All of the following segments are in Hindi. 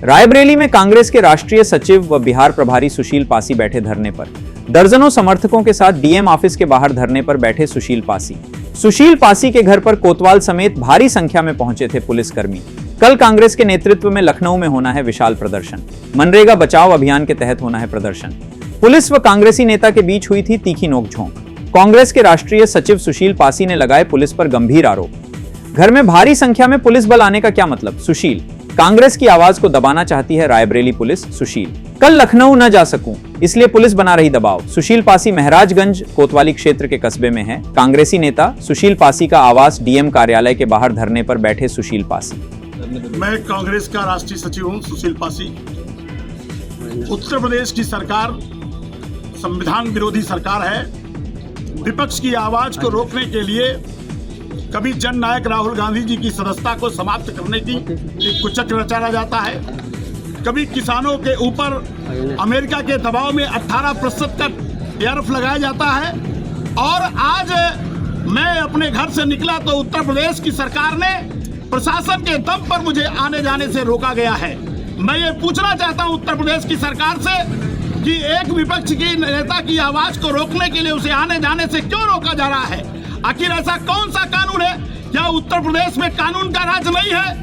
रायबरेली में कांग्रेस के राष्ट्रीय सचिव व बिहार प्रभारी सुशील पासी बैठे धरने पर। दर्जनों समर्थकों के साथ डीएम ऑफिस के बाहर धरने पर बैठे सुशील पासी। सुशील पासी के घर पर कोतवाल समेत भारी संख्या में पहुंचे थे पुलिसकर्मी। कल कांग्रेस के नेतृत्व में लखनऊ में होना है विशाल प्रदर्शन। मनरेगा बचाओ अभियान के तहत होना है प्रदर्शन। पुलिस व कांग्रेसी नेता के बीच हुई थी तीखी नोकझोंक। कांग्रेस के राष्ट्रीय सचिव सुशील पासी ने लगाए पुलिस पर गंभीर आरोप। घर में भारी संख्या में पुलिस बल आने का क्या मतलब? सुशील, कांग्रेस की आवाज को दबाना चाहती है रायबरेली पुलिस। सुशील, कल लखनऊ न जा सकूं इसलिए पुलिस बना रही दबाव। सुशील पासी महराजगंज कोतवाली क्षेत्र के कस्बे में है। कांग्रेसी नेता सुशील पासी का आवास डीएम कार्यालय के बाहर धरने पर बैठे सुशील पासी। मैं कांग्रेस का राष्ट्रीय सचिव हूं, सुशील पासी। उत्तर प्रदेश की सरकार संविधान विरोधी सरकार है। विपक्ष की आवाज को रोकने के लिए कभी जननायक राहुल गांधी जी की सदस्यता को समाप्त करने की एक कुचक्र रचाया जाता है, कभी किसानों के ऊपर अमेरिका के दबाव में 18% का टैरिफ लगाया जाता है, और आज मैं अपने घर से निकला तो उत्तर प्रदेश की सरकार ने प्रशासन के दम पर मुझे आने जाने से रोका गया है। मैं ये पूछना चाहता हूं उत्तर प्रदेश की सरकार से कि एक विपक्ष की नेता की आवाज को रोकने के लिए उसे आने जाने से क्यों रोका जा रहा है? आखिर ऐसा कौन सा कानून है? क्या उत्तर प्रदेश में कानून का राज नहीं है?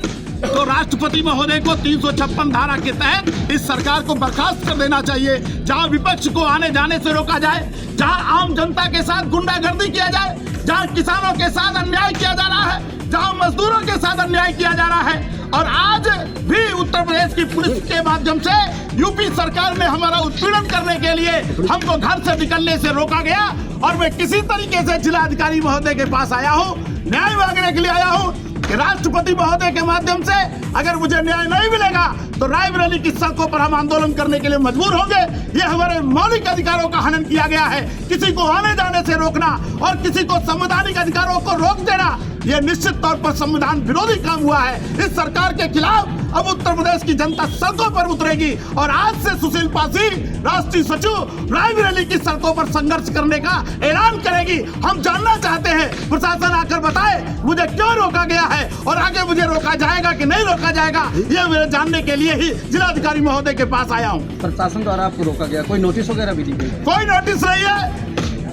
तो राष्ट्रपति महोदय को 356 धारा के तहत इस सरकार को बर्खास्त कर देना चाहिए। जहां विपक्ष को आने जाने से रोका जाए, जहां आम जनता के साथ गुंडागर्दी किया जाए, जहां किसानों के साथ अन्याय किया जा रहा है, जहां मजदूरों के साथ अन्याय किया जा रहा है, और आज भी उत्तर प्रदेश की पुलिस के माध्यम से यूपी सरकार में हमारा उत्पीड़न करने के लिए हमको घर से निकलने से रोका गया। और मैं किसी तरीके से जिलाधिकारी महोदय के पास आया हूं, न्याय मांगने के लिए आया हूं कि राष्ट्रपति महोदय के माध्यम से अगर मुझे न्याय नहीं मिलेगा तो रायबरेली की सड़कों पर हम आंदोलन करने के लिए मजबूर होंगे। ये हमारे मौलिक अधिकारों का हनन किया गया है। किसी को आने जाने से रोकना और किसी को संवैधानिक अधिकारों को रोक देना, ये निश्चित तौर पर संविधान विरोधी काम हुआ है। इस सरकार के खिलाफ अब उत्तर प्रदेश की जनता सड़कों पर उतरेगी, और आज से सुशील पासी राष्ट्रीय सचिव रायबरेली की सड़कों पर संघर्ष करने का ऐलान करेगी। हम जानना चाहते हैं, प्रशासन आकर बताए मुझे क्यों रोका गया है और आगे मुझे रोका जाएगा कि नहीं रोका जाएगा, ये मेरे जानने के लिए ही जिलाधिकारी महोदय के पास आया हूँ। प्रशासन द्वारा आपको रोका गया, कोई नोटिस वगैरह भी दी गई? कोई नोटिस नहीं है,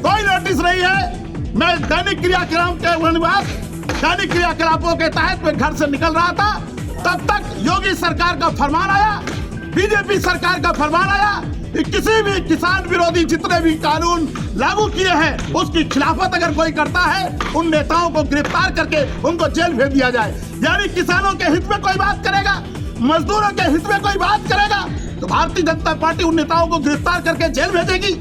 कोई नोटिस नहीं है। मैं दैनिक क्रियाकलाप के दैनिक क्रियाकलापों के तहत मैं घर से निकल रहा था, तब तक योगी सरकार का फरमान आया, बीजेपी सरकार का फरमान आया कि किसी भी किसान विरोधी जितने भी कानून लागू किए हैं उसकी खिलाफत अगर कोई करता है उन नेताओं को गिरफ्तार करके उनको जेल भेज दिया जाए। यानी किसानों के हित में कोई बात करेगा, मजदूरों के हित में कोई बात करेगा तो भारतीय जनता पार्टी उन नेताओं को गिरफ्तार करके जेल भेजेगी।